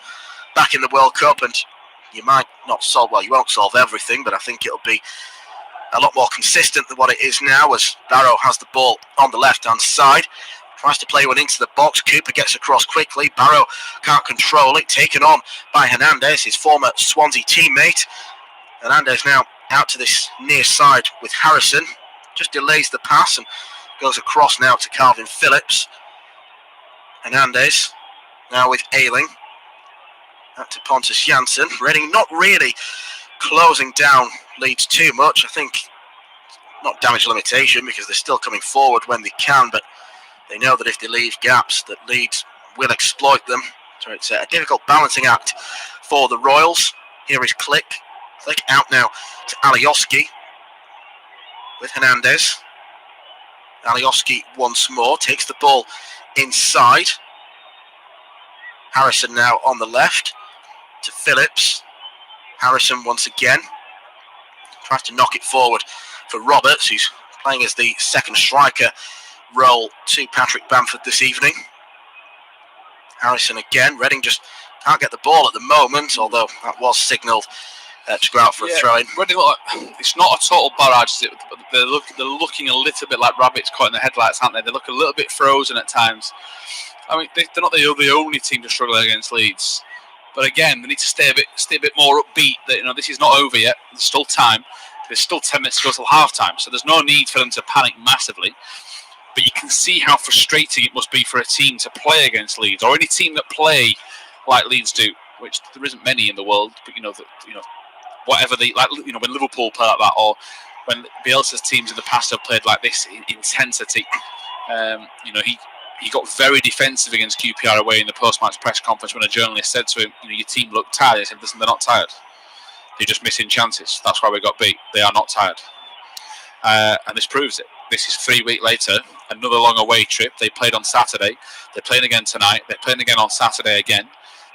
back in the World Cup, and you might not solve. Well, you won't solve everything, but I think it'll be a lot more consistent than what it is now, as Barrow has the ball on the left-hand side. Tries to play one into the box. Cooper gets across quickly. Barrow can't control it. Taken on by Hernandez, his former Swansea teammate. Hernandez now out to this near side with Harrison. Just delays the pass and goes across now to Calvin Phillips. Hernandez now with Ayling. Out to Pontus Jansson. Reading not really closing down Leeds too much. I think not damage limitation, because they're still coming forward when they can, but they know that if they leave gaps, that Leeds will exploit them. So it's a difficult balancing act for the Royals. Here is Click. Click out now to Alioski with Hernandez. Alioski once more takes the ball inside. Harrison now on the left to Phillips. Harrison once again tries to knock it forward for Roberts, who's playing as the second striker role to Patrick Bamford this evening. Harrison again. Reading just can't get the ball at the moment, although that was signalled to go out for a throw-in. Reading it's not a total barrage, is it? They're looking a little bit like rabbits caught in the headlights, aren't they? They look a little bit frozen at times. I mean, they're not the only team to struggle against Leeds, but again, they need to stay a bit more upbeat. That this is not over yet. There's still time. There's still 10 minutes to go till half-time, so there's no need for them to panic massively. But you can see how frustrating it must be for a team to play against Leeds, or any team that play like Leeds do, which there isn't many in the world. But whatever they like, when Liverpool play like that, or when Bielsa's teams in the past have played like this intensity. He got very defensive against QPR away in the post-match press conference when a journalist said to him, "Your team looked tired." He said, "Listen, they're not tired. They're just missing chances. That's why we got beat. They are not tired. And this proves it. This is 3 weeks later, another long away trip. They played on Saturday. They're playing again tonight. They're playing again on Saturday again.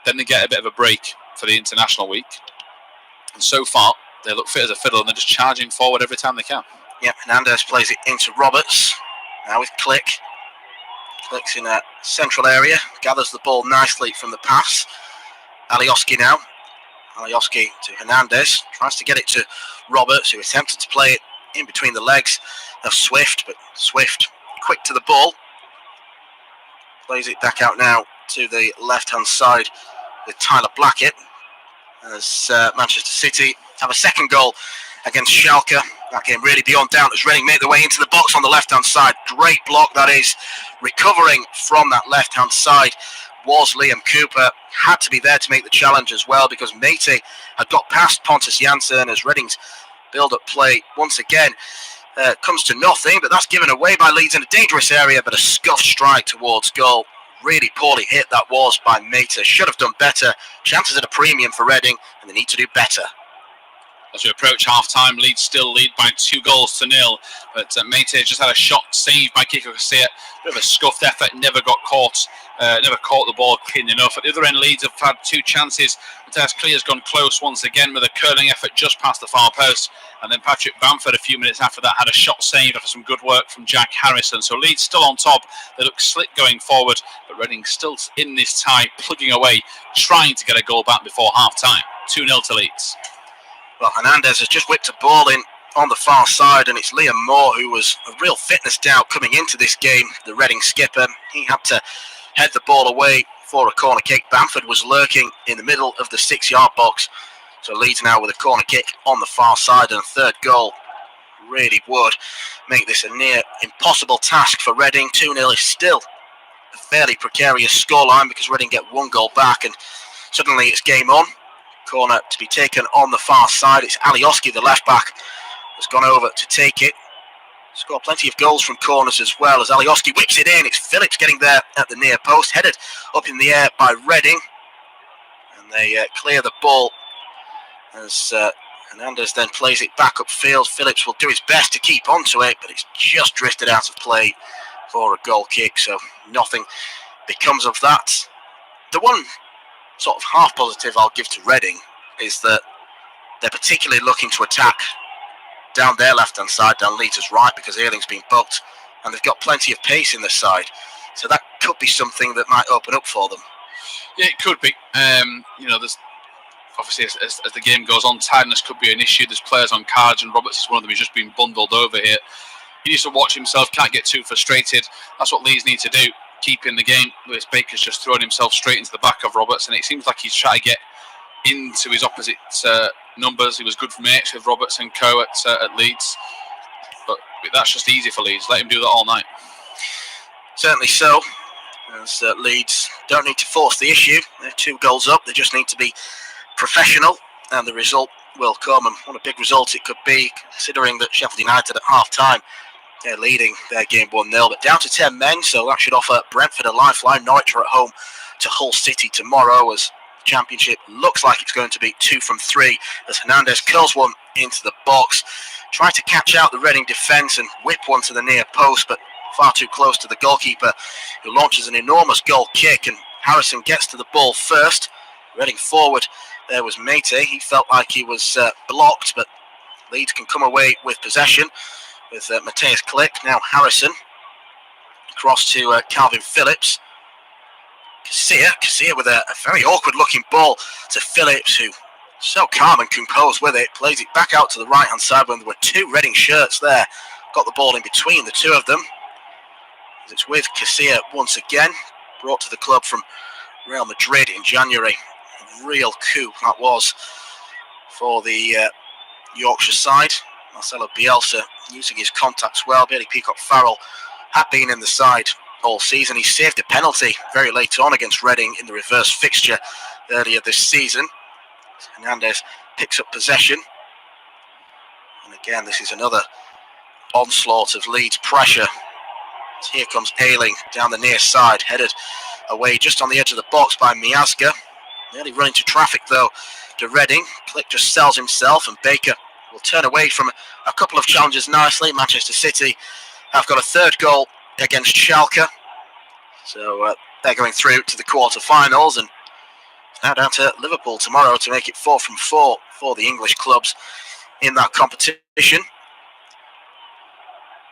Then they get a bit of a break for the international week. And so far, they look fit as a fiddle and they're just charging forward every time they can. Yep, Hernandez plays it into Roberts. Now with Click. Click's in a central area. Gathers the ball nicely from the pass. Alioski now. Alioski to Hernandez. Tries to get it to Roberts, who attempted to play it in between the legs of Swift, but Swift quick to the ball. Plays it back out now to the left-hand side with Tyler Blackett. As Manchester City have a second goal against Schalke. That game really beyond doubt as Reading make their way into the box on the left-hand side. Great block that is. Recovering from that left-hand side was Liam Cooper. Had to be there to make the challenge as well because Mété had got past Pontus Jansson as Reading's build-up play once again comes to nothing, but that's given away by Leeds in a dangerous area, but a scuffed strike towards goal. Really poorly hit that was by Mété. Should have done better. Chances at a premium for Reading, and they need to do better. As we approach half-time, Leeds still lead by 2-0, but Mété just had a shot saved by Kiko Casilla. Bit of a scuffed effort, never caught the ball clean enough. At the other end, Leeds have had 2 chances. Matthias Clear's gone close once again with a curling effort just past the far post. And then Patrick Bamford, a few minutes after that, had a shot saved after some good work from Jack Harrison. So Leeds still on top. They look slick going forward, but Reading still in this tie, plugging away, trying to get a goal back before half-time. 2-0 to Leeds. Well, Hernandez has just whipped a ball in on the far side, and it's Liam Moore who was a real fitness doubt coming into this game, the Reading skipper. He had to head the ball away for a corner kick. Bamford was lurking in the middle of the 6-yard box. So Leeds now with a corner kick on the far side, and a third goal really would make this a near impossible task for Reading. 2-0 is still a fairly precarious scoreline because Reading get 1 goal back, and suddenly it's game on. Corner to be taken on the far side. It's Alioski, the left back, has gone over to take it. Scored plenty of goals from corners as well as Alioski whips it in. It's Phillips getting there at the near post, headed up in the air by Reading, and they clear the ball as Hernandez then plays it back upfield. Phillips will do his best to keep onto it, but it's just drifted out of play for a goal kick, so nothing becomes of that. The one sort of half positive I'll give to Reading is that they're particularly looking to attack down their left-hand side, down Leeds' right, because Earling's been booked, and they've got plenty of pace in their side. So that could be something that might open up for them. Yeah, it could be. There's obviously as the game goes on, tiredness could be an issue. There's players on cards, and Roberts is one of them. He's just been bundled over here. He needs to watch himself. Can't get too frustrated. That's what Leeds need to do. Keep in the game. Lewis Baker's just thrown himself straight into the back of Roberts, and it seems like he's trying to get into his opposite numbers. He was good from H with Roberts and co at Leeds, but that's just easy for Leeds. Let him do that all night. Certainly so. As Leeds don't need to force the issue. They're 2 goals up. They just need to be professional, and the result will come. And what a big result it could be, considering that Sheffield United at half-time, they're leading their game 1-0, but down to 10 men, so that should offer Brentford a lifeline. Norwich are at home to Hull City tomorrow, as the Championship looks like it's going to be 2 from 3, as Hernandez curls one into the box, tries to catch out the Reading defence and whip one to the near post, but far too close to the goalkeeper, who launches an enormous goal kick, and Harrison gets to the ball first. Reading forward, there was Mété. He felt like he was blocked, but Leeds can come away with possession with Matthias Click. Now Harrison across to Calvin Phillips. Casilla with a very awkward looking ball to Phillips, who so calm and composed with it, plays it back out to the right hand side when there were 2 Reading shirts there. Got the ball in between the 2 of them. It's with Casilla once again, brought to the club from Real Madrid in January. A real coup that was for the Yorkshire side. Marcelo Bielsa using his contacts well. Bailey Peacock-Farrell had been in the side all season. He saved a penalty very late on against Reading in the reverse fixture earlier this season. Hernandez picks up possession. And again, this is another onslaught of Leeds pressure. Here comes Ayling down the near side, headed away just on the edge of the box by Miazga. Nearly run into traffic though to Reading. Click just sells himself, and Baker will turn away from a couple of challenges nicely. Manchester City have got a third goal against Schalke, so they're going through to the quarter-finals, and now down to Liverpool tomorrow to make it 4 from 4 for the English clubs in that competition.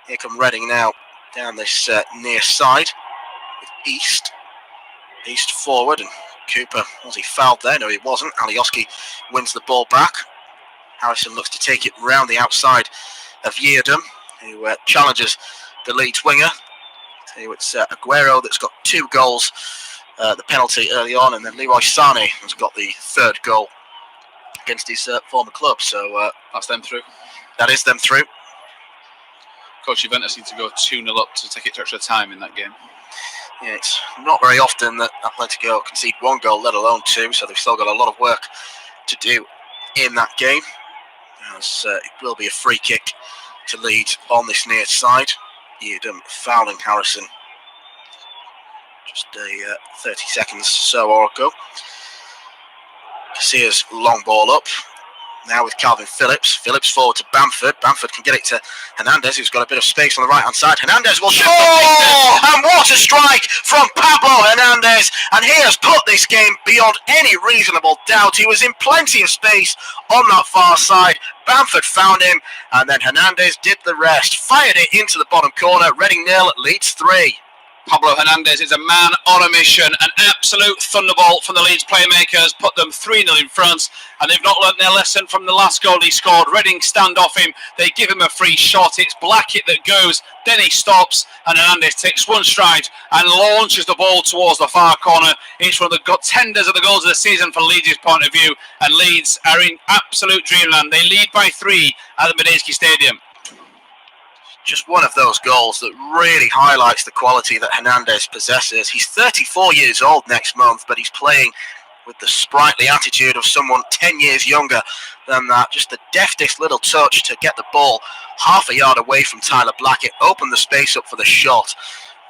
Here come Reading now down this near side with East. East forward, and Cooper, was he fouled there? No, he wasn't. Alioski wins the ball back. Harrison looks to take it round the outside of Yeardom, who challenges the Leeds winger. So it's Aguero that's got 2 goals, the penalty early on, and then Leroy Sané has got the third goal against his former club. So that's them through. That is them through. Coach, Juventus need to go 2-0 up to take it to extra time in that game. Yeah, it's not very often that Atletico concede 1 goal, let alone 2, so they've still got a lot of work to do in that game. As it will be a free kick to Leeds on this near side. Yeardom fouling Harrison just 30 seconds or so ago. Casillas long ball up. Now with Calvin Phillips. Phillips forward to Bamford. Bamford can get it to Hernandez, who's got a bit of space on the right-hand side. Hernandez will shoot. Oh! And what a strike from Pablo Hernandez. And he has put this game beyond any reasonable doubt. He was in plenty of space on that far side. Bamford found him, and then Hernandez did the rest. Fired it into the bottom corner. Reading 0, Leeds 3. Pablo Hernandez is a man on a mission, an absolute thunderbolt from the Leeds playmakers, put them 3-0 in front, and they've not learnt their lesson from the last goal he scored. Reading stand off him, they give him a free shot, it's Blackett that goes, then he stops, and Hernandez takes 1 stride and launches the ball towards the far corner. It's one of the contenders of the goals of the season from Leeds' point of view, and Leeds are in absolute dreamland. They lead by 3 at the Medinsky Stadium. Just one of those goals that really highlights the quality that Hernandez possesses. He's 34 years old next month, but he's playing with the sprightly attitude of someone 10 years younger than that. Just the deftest little touch to get the ball half a yard away from Tyler Blackett, open the space up for the shot,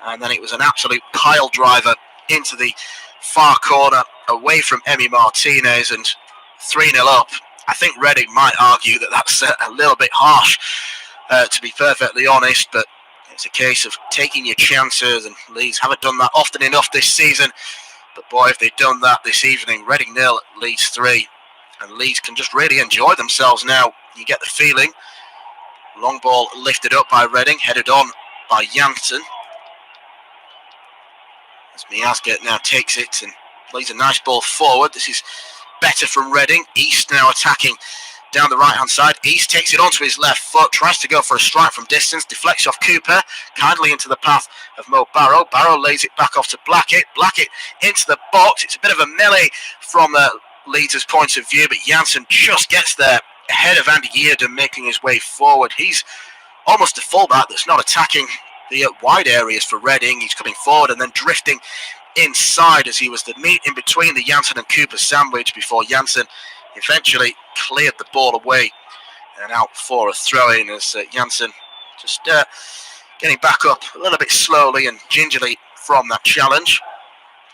and then it was an absolute pile driver into the far corner away from Emi Martinez, and 3-0 up. I think Reading might argue that that's a little bit harsh, to be perfectly honest, but it's a case of taking your chances, and Leeds haven't done that often enough this season. But boy, if they'd done that this evening. Reading 0, Leeds 3, and Leeds can just really enjoy themselves now. You get the feeling. Long ball lifted up by Reading, headed on by Janssen. As Miazga now takes it and plays a nice ball forward. This is better from Reading. East now attacking down the right-hand side. East takes it onto his left foot, tries to go for a strike from distance, deflects off Cooper, kindly into the path of Mo Barrow. Barrow lays it back off to Blackett. Blackett into the box. It's a bit of a melee from Leeds' point of view, but Janssen just gets there ahead of Andy Yeardom, making his way forward. He's almost a fullback that's not attacking the wide areas for Reading. He's coming forward and then drifting inside as he was the meat in between the Janssen and Cooper sandwich before Janssen eventually cleared the ball away and out for a throw-in as Janssen just getting back up a little bit slowly and gingerly from that challenge.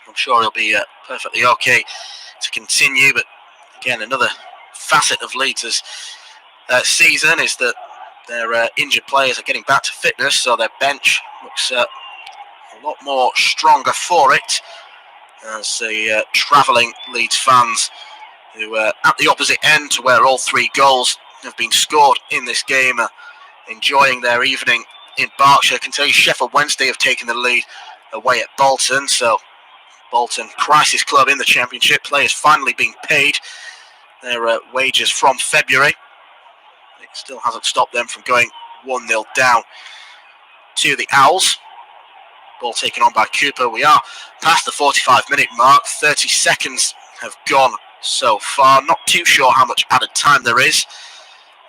I'm sure he'll be perfectly okay to continue, but again, another facet of Leeds' season is that their injured players are getting back to fitness, so their bench looks a lot more stronger for it as the travelling Leeds fans who are at the opposite end to where all 3 goals have been scored in this game enjoying their evening in Berkshire. I can tell you Sheffield Wednesday have taken the lead away at Bolton, so Bolton, crisis club in the Championship. Players finally being paid their wages from February. It still hasn't stopped them from going 1-0 down to the Owls. Ball taken on by Cooper. We are past the 45-minute mark. 30 seconds have gone so far. Not too sure how much added time there is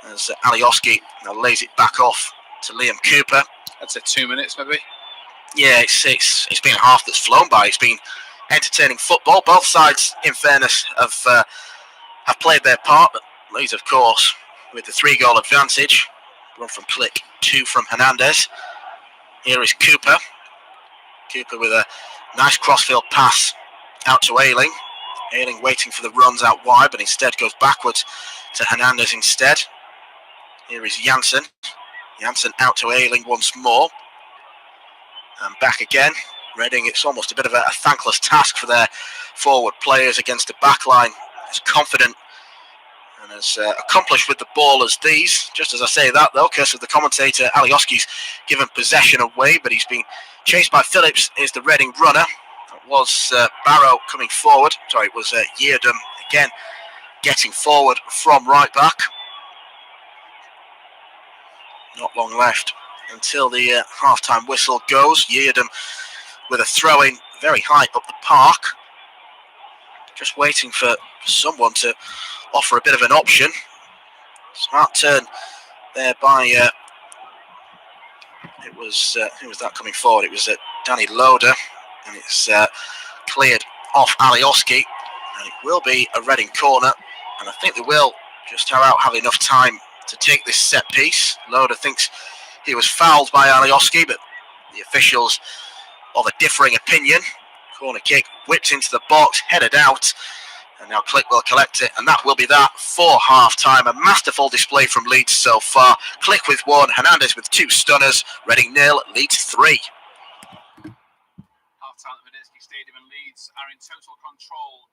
as Alioski now lays it back off to Liam Cooper. I'd say 2 minutes maybe. Yeah, it's been a half that's flown by. It's been entertaining football. Both sides, in fairness, have played their part, but Leeds, of course, with the 3-goal advantage. 1 from Click, 2 from Hernandez. Here is Cooper. Cooper with a nice crossfield pass out to Ayling. Ayling waiting for the runs out wide, but instead goes backwards to Hernandez instead. Here is Janssen. Janssen out to Ayling once more. And back again. Reading, it's almost a bit of a thankless task for their forward players against a backline as confident and as accomplished with the ball as these. Just as I say that, though, curse of the commentator, Alioski's given possession away, but he's been chased by Phillips, is the Reading runner. It was Barrow coming forward. Sorry, it was Yeardham again getting forward from right back. Not long left until the half-time whistle goes. Yeardham with a throw-in very high up the park. Just waiting for someone to offer a bit of an option. Smart turn there by who was that coming forward? It was Danny Loader, and it's cleared off Alioski, and it will be a Reading corner, and I think they will just about have enough time to take this set piece. Loader thinks he was fouled by Alioski, but the officials of a differing opinion. Corner kick whipped into the box, headed out, and now Click will collect it, and that will be that for half-time. A masterful display from Leeds so far. Click with 1, Hernandez with 2 stunners. Reading 0, Leeds 3. Half-time at Medeski Stadium, and Leeds are in total control